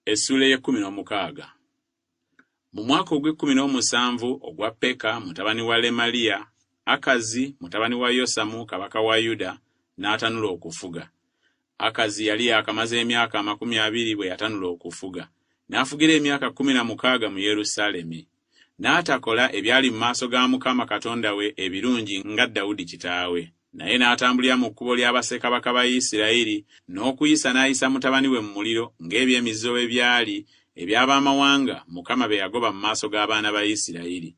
Essula y'e16. Mu mwaka ogw'17 ogwa Peka mutabani wa Lemaliya, Akazi mutabani wa Yosamu kabaka wa Yuda n'atanula okufuga. Akazi yali yakamaze emyaka 20 bwe yatanula okufuga. N'afugira emyaka 16 mu Yerusaalemi. N'atakola ebyali mu maaso ga Mukama Katonda we ebirungi nga Dawudi kitaawe. Naye n'atambulira mu kkubo lya bassekabaka ba Isirayiri, n'okuyisa n'ayisa mutabani we mu muliro ng'ebyemizo bye byali eby'abamawanga Mukama be yagoba mu maaso g'abaana ba Isirayiri.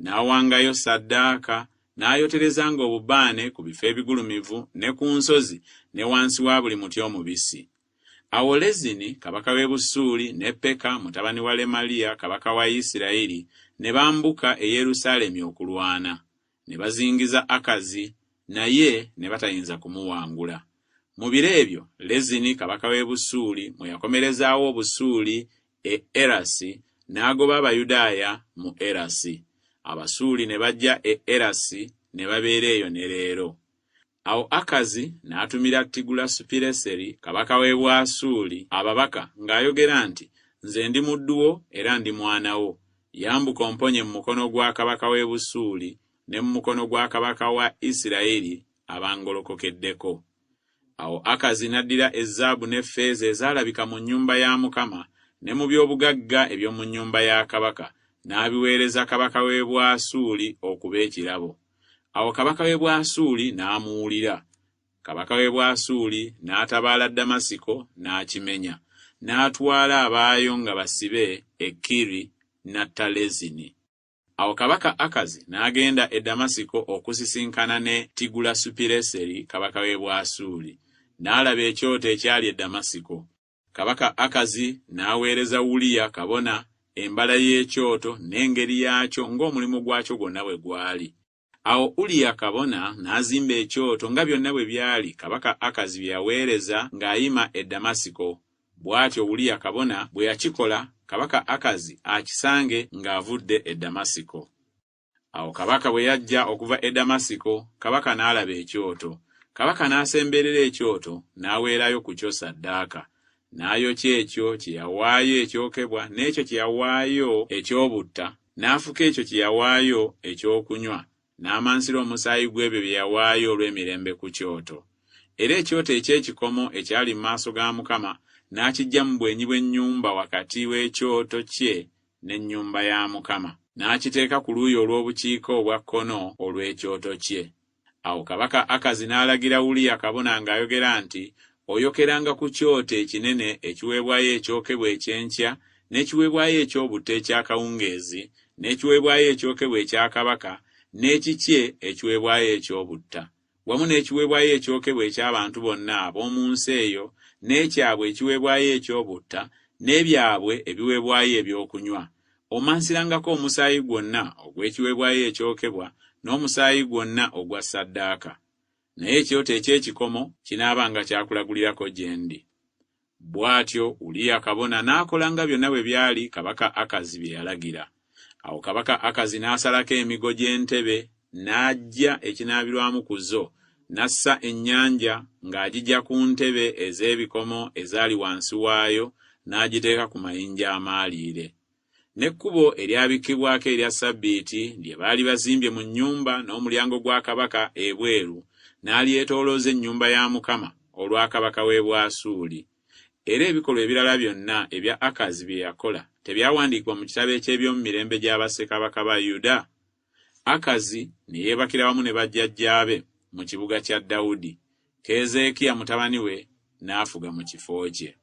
N'awangayo ssaddaaka, n'ayoterezanga obubaane ku bifo ebigulumivu ne ku nsozi ne wansi wa buli muti omubisi. Awo Lezini kabaka w'e Busuuli ne Peka mutabani wa Lemaliya kabaka wa Isirayiri ne bambuka e Yerusaalemi okulwana. Ne bazingiza Akazi, naye ne batayinza kumuwangula. Mu biro ebyo Lezini kabaka w'e Busuuli mwe yakomerezaawo Obusuuli e Erasi, n'agoba Abayudaaya mu Erasi. Abasuuli ne bajja e Erasi ne babeera eyo ne leero. Awo Akazi n'atumira Tigulasupireseri kabaka w'e Bwasuuli ababaka ng'ayogera nti, nze ndi muddu wo era ndi mwana wo. Yambuka omponye mu mukono gwa kabaka w'e Busuuli ne mu mukono gwa kabaka wa Isirayiri abangolokokeddeko. Awo Akazi n'addira ezaabu ne ffeeza ezaalabika mu nnyumba ya Mukama ne mu by'obugagga eby'omu nnyumba ya kabaka, n'abiweereza kabaka w'e Bwasuuli okuba ekirabo. Awo kabaka w'e Bwasuuli n'amuwulira. Kabaka w'e Bwasuuli n'atabaala Damasiko n'akimenya, n'atwala abaayo nga basibe e Kiri Natalezini. Awo kabaka Akazi n'agenda e Damasiko okusisinkana ne Tigulasupireseri kabaka w'e Bwasuuli, n'alaba ekyoto ekyali e Damasiko. Kabaka Akazi n'aweereza Uliya kabona embala y'ekyoto n'engeri yakyo ng'omulimu gwakyo gwonna bwe gwali. Awo Uliya kabona n'azimba ekyoto nga byonna bwe byali kabaka Akazi bye yaweereza ng'ayima e Damasiko. Bw'atyo Uliya kabona bwe yakikola, kabaka Akazi akisange ng'avudde e Damasiko. Awo kabaka bwe yajja okuva e Damasiko, kabaka n'alaba ekyoto. Kabaka n'asemberera ekyoto n'aweerayo ku kyo ssaddaaka. N'ayokya ekyo kye yawaayo ekyokebwa n'ekyo kye yawaayo eky'obutta, n'afuka ekyo kye yawaayo ekyokunywa, n'amansira omusaayi gw'ebyo bye yawaayo olw'emirembe ku kyoto. Era ekyoto eky'ekikomo ekyali mu maaso ga Mukama n'akiggya mu bwenyi bw'ennyumba wakati w'ekyoto kye n'ennyumba ya Mukama, n'akiteeka ku luuyi olw'obukiika obwa kkono olw'ekyoto kye. Awo kabaka Akazi n'alagira Uliya kabona ng'ayogera nti, oyokeranga ku kyoto ekinene ekiweebwayo ekyokebwa ekyenkya, n'ekiweebwayo eky'obutta eky'akawungeezi, n'ekiweebwayo ekyokebwa ekya kabaka, n'ekikye ekiweebwayo eky'obutta, wamu n'ekiweebwayo ekyokebwa eky'abantu bonna ab'omu nsi eyo, n'ekyabwe ekiweebwayo eky'obutta, n'ebyabwe ebiweebwayo ebyokunywa. Omansirangako omusaayi gwonna ogw'ekiweebwayo ekyokebwa n'omusaayi gwonna ogwa ssaddaaka. Naye ekyoto eky'ekikomo kinaabanga kyakulagulirako gye ndi. Bw'atyo Uliya kabona n'akola nga byonna bwe byali kabaka Akazi bye yalagira. Awo kabaka Akazi n'asalako emigo gy'entebe, n'aggya ekinaabirwamu ku zo, n'assa ennyanja ng'agiggya ku ntebe ez'ebikomo ezaali wansi waayo, n'agiteeka ku mayinja amaaliire. N'ekkubo eryabikibwako erya Ssabbiiti lye baali bazimbye mu nnyumba n'omulyango gwa kabaka ebweru, n'alyetoolooza ennyumba ya Mukama olwa kabaka w'e Bwasuuli. Era ebikolwa ebirala byonna ebya Akazi bye yakola tebyawandiikibwa mu kitabo eky'ebyomu mirembe gya bassekabaka ba Yuda? Akazi ne yeebakira wamu ne bajjajjaabe mu kibuga kya Dawudi. Keezeekiya mutabani we n'afuga mu kifo kye.